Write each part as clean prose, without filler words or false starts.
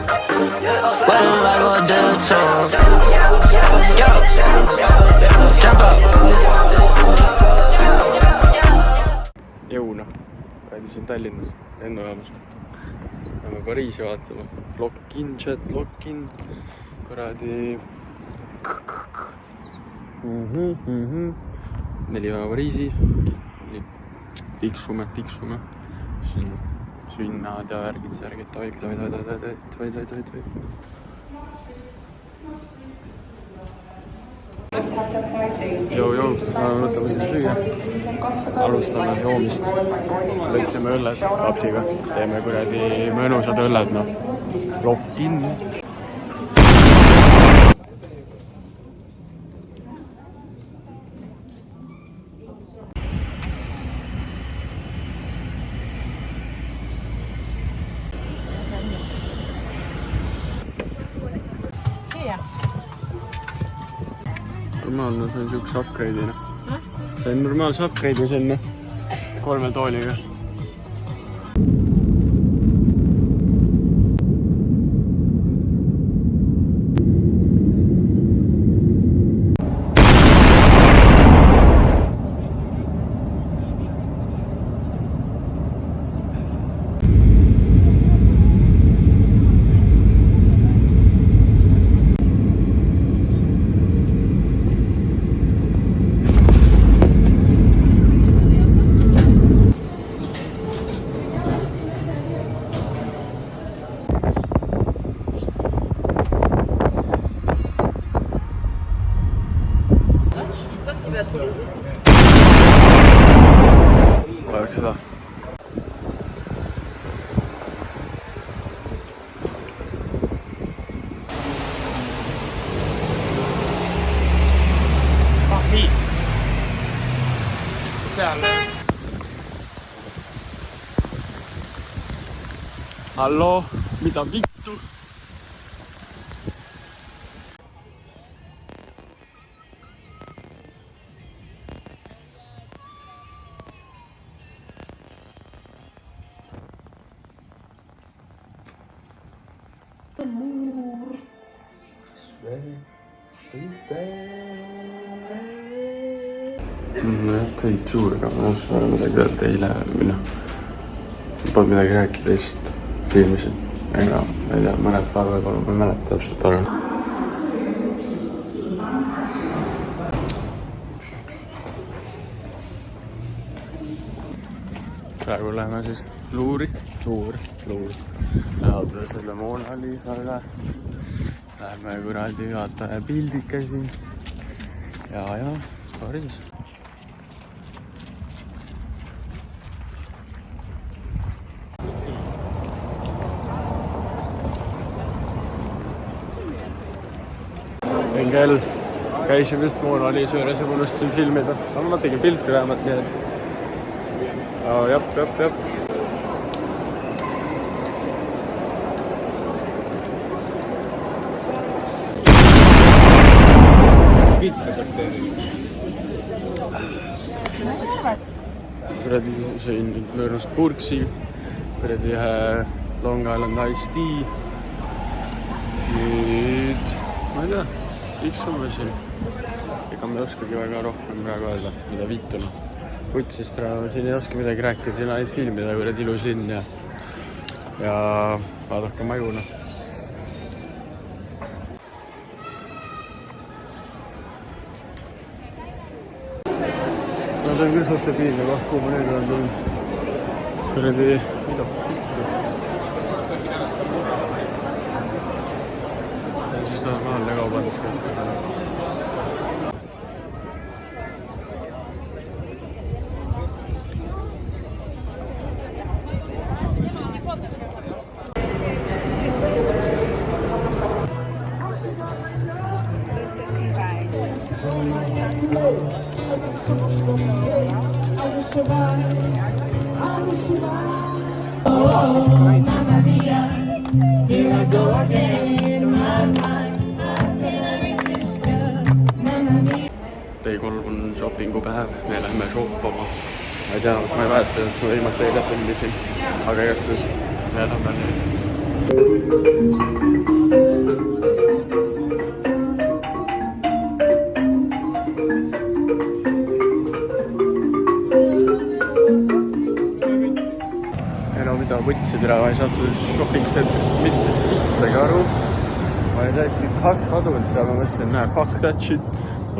What am I gonna do to him? Yo, jump up. Jõuna, räägi siin Tallinnas, lennujaamas. Lähme Pariisi vaatama. Lock-in, chat, lock-in. Kuradi. 4 päeva Pariisi. Tiksume. Siin sünnad ja värgid. Toid. Joo, võtame siin süüa. Alustame joomist. Lõksime õlled lapsiga. Teeme kuradi mõnusad õlled, no. Lock-in. Normaalne, see on siukse upgrade'ina. See on normaalse upgrade'i sinna 3 tooliga. Oleks seda. Nii. Seal. Hallo, mida vittu? Tõid suuriga, ma olen midagi öelda eile või noh. Polnud midagi rääkida, lihtsalt filmisin. Ega, ma ei tea, mõned päeva võib-olla ma ei mäleta täpselt, aga praegu läheme siis Luuri. Läheme selle Mona Lisaga. Läheme kuradi vaatame pildike siin. Ja, Pariis. Engel käisime just Mona Lisa juures ja unustasin filmida. Aga ma tegin pilti vähemalt nii, et... Jap. Kuradi sõin möörnust purksi, kuradi Long Island Iced Tea. Nüüd, ma ei tea, tiksume siin. Ega me ei oskagi väga rohkem praegu öelda, mida viituna. Putsist siin ei oska midagi rääkida, siin ainult filmida, kuradi ilus linn ja vaadake majuna. No see on küll suhte piisne koht, kuhu ma nüüd olen tulnud. Kuradi, mida pittu. Ja siis normaalne kaubandus. P3 on shoppingupäev, me lähme shoppama. Ma ei tea, ma ei mäleta, sest ma viimati eile tundisin, aga igatahes me lähme nüüd ei no mida võtsid üle, ma ei saanud sellest shopping center'ist mitte sittagi aru. Ma olin täiesti kadunud seal, ma mõtlesin, näe, fuck that shit.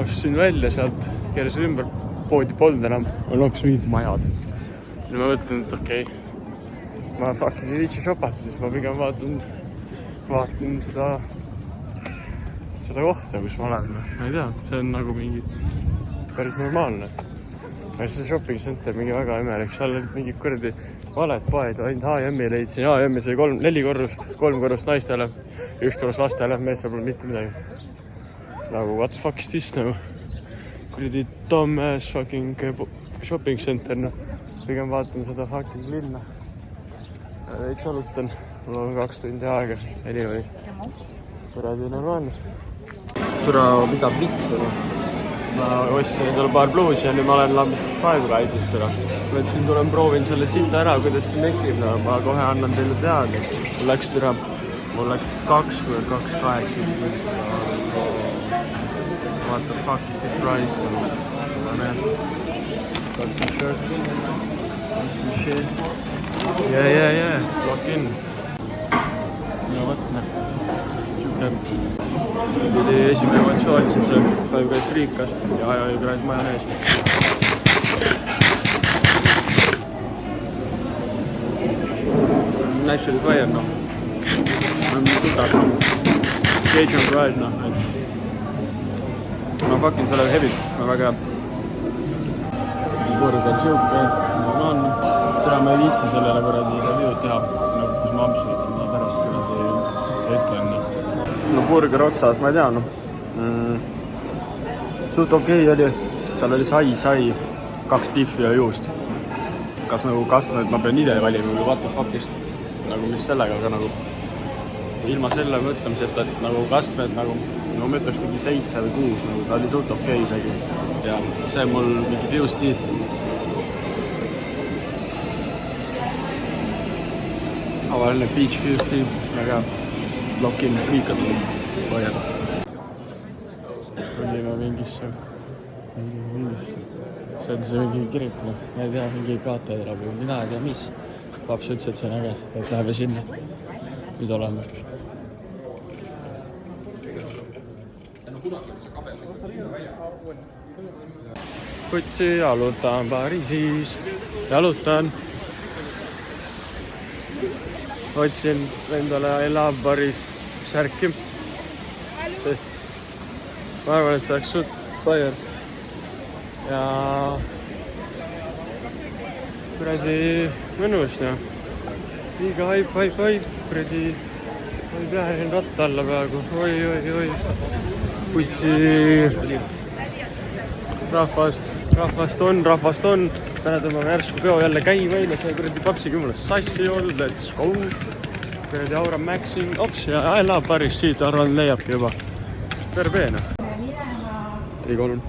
Ostsin välja sealt, keerasin ümber, poodi polnud enam, on hoopis mingid majad. Ja ma mõtlen, et okei, ma fucking ei viitsi shopata, siis ma pigem vaatan seda kohta, kus ma olen. Ma ei tea, see on nagu mingi päris normaalne. Ma see shopping center mingi väga imelik, seal olid mingid kuradi valed poed, ainult H&M-i leidsin. H&M-is oli 4 korrust, 3 korrust naistele, 1 korrust lastele, meestel pole mitte midagi. Nagu, what the fuck is this nagu? Kuradi dumbass fucking shopping center, noh. Pigem vaatan seda fucking linna. Veits alutan, mul on 2 tundi aega, anyway. Kuradi normaalne. Tura, mida vittu, noh. Ma ostsin endale paar bluusi ja nüüd ma olen lambist Five Guys'ist üle. Mõtlesin, tulen proovin selle silda ära, kuidas see nekib, no ma kohe annan teile teada. Mul läks 22.8. What the fuck is this price? Got some shirts. Some shit. Yeah. Lock in. No võt, näe. Pidi esimene motivaat, siis Five Guys friikas ja kraad majonees. Naturally fire, noh. Ma olen tuttav, noh. Cage on fried, noh. Ma fucking selle heavy, ma väga hea. Burger siuke, normaalne. Seda ma ei viitsi sellele kuradi review'd teha, kus ma absoluutselt ma pärast kuradi ütlen. No burger otsas, ma ei tea, noh. Suht okei oli. Seal oli sai, 2 biffi ja juust. Kas nagu kastmed, ma pean ide valima või what the fuck'ist. Nagu mis sellega, aga nagu ilma selle mõtlemiseta, et nagu kastmed nagu, no ma ütleks mingi 7 või 6, nagu ta oli suht okei isegi. Ja see mul mingi fuse tea. Avaline peach fuse tea, väga lock-in friikad hoiada. Tulime mingisse. See on see mingi kirik, ma ei tea, mingi kaatedra või mina ei tea mis. Laps ütles, et see on äge, et läheme sinna. Nüüd oleme. Kutsi jalutan Pariisis. Jalutan. Otsin endale I love Paris särki. Sest ma arvan, et see oleks suht fire. Ja kuradi mõnus, jah. Liiga haip, kuradi ma ei pea ratta alla peaaegu. Oi. Kutsi rahvast on. Täna tõmbame järsku peo jälle käima eile, see kuradi papsi kümnes sassi joodud, let's go. Kuradi Aura Maxing ops ja I love Paris, siit arvan leiabki juba. Verbeena. 3,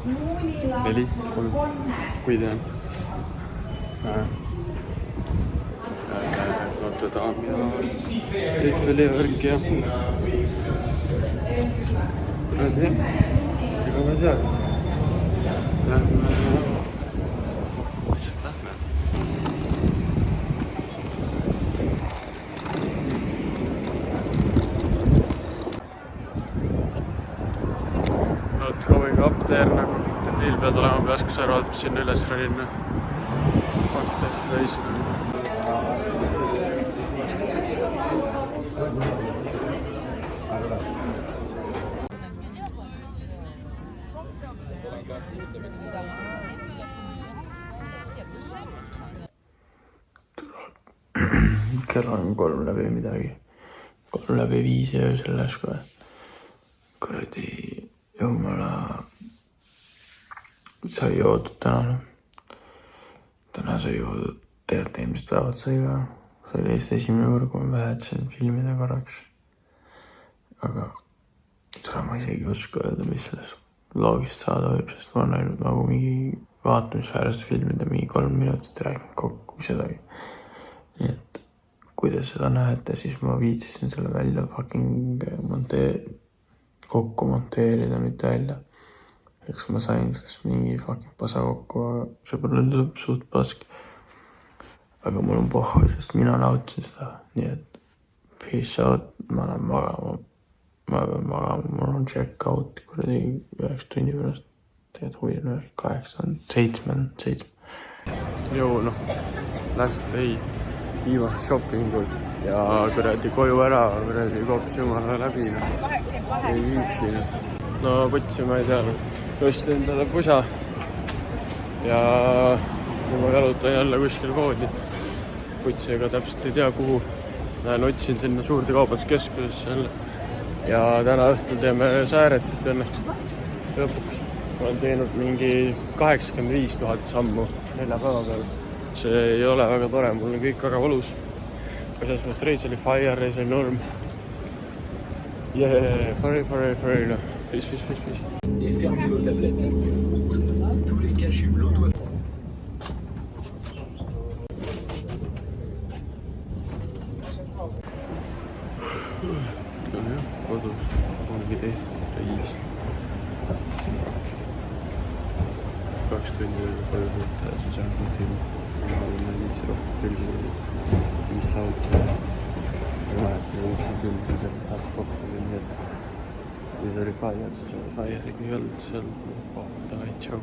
4, 3, kui tean. Notre Dame ja Eiffeli värk ja kuradi, ega ma ei tea. Lähme. Not going up there nagu neil pead olema peas, kui sa arvad, mis sinna üles rolin. Fuck that place. Kell on 3 läbi midagi. 3 läbi 5 öösel läsku. Kuradi jumala sai joodud täna. Täna sai joodud, tegelikult eelmised päevad sai ka. See oli Eesti esimene kord, kui ma vähetsin filmida korraks. Aga seda ma isegi ei oska öelda, mis sellest loogist saada võib, sest ma olen ainult nagu mingi vaatamisväärset filmida mingi 3 minutit rääkinud kokku sedagi. Nii et kui kui te seda näete, siis ma viitsisin selle välja fucking kokku monteerida, mitte välja. Eks ma sain sellest mingi fucking pasa kokku, see pole suht pask. Aga mul on pohhu, sest mina nautisin seda, nii et peace out, ma lähen magama. Ma pean magama, mul on check out kuradi 9 tunni pärast. Tead huvi 8 on 7. Joo, noh, last day viimast shoppingud ja kuradi koju ära, kuradi kops jumala läbi, noh. Ei viitsi, noh. No võtsi, ma ei tea, tõesti endale pusa ja ma jalutan jälle kuskil koodi. Võtsi ega täpselt ei tea kuhu. Lähen otsin sinna suurde kaubanduskeskusesse jälle. Ja täna õhtul teeme sääretsit õnneks. Lõpuks olen teinud mingi 85 000 sammu 4 päeva peal. See ei ole väga tore, mul on kõik väga valus. Selles mõttes reis oli fire, reis oli norm. Yeah, fire, no. Peace. Et fermez vos tablettes. Tous les cachuts l'eau doivent... Kodus ongi tehtud reis. 2 tundi koju võtta ja siis on kotiin. Ma olen viitsi rohkem külgi. Mis auto. Ma mäletan, et külgi saab fokkusin nii, et kui see oli fire, siis oli fire'iga ei olnud seal. Davai, tšau.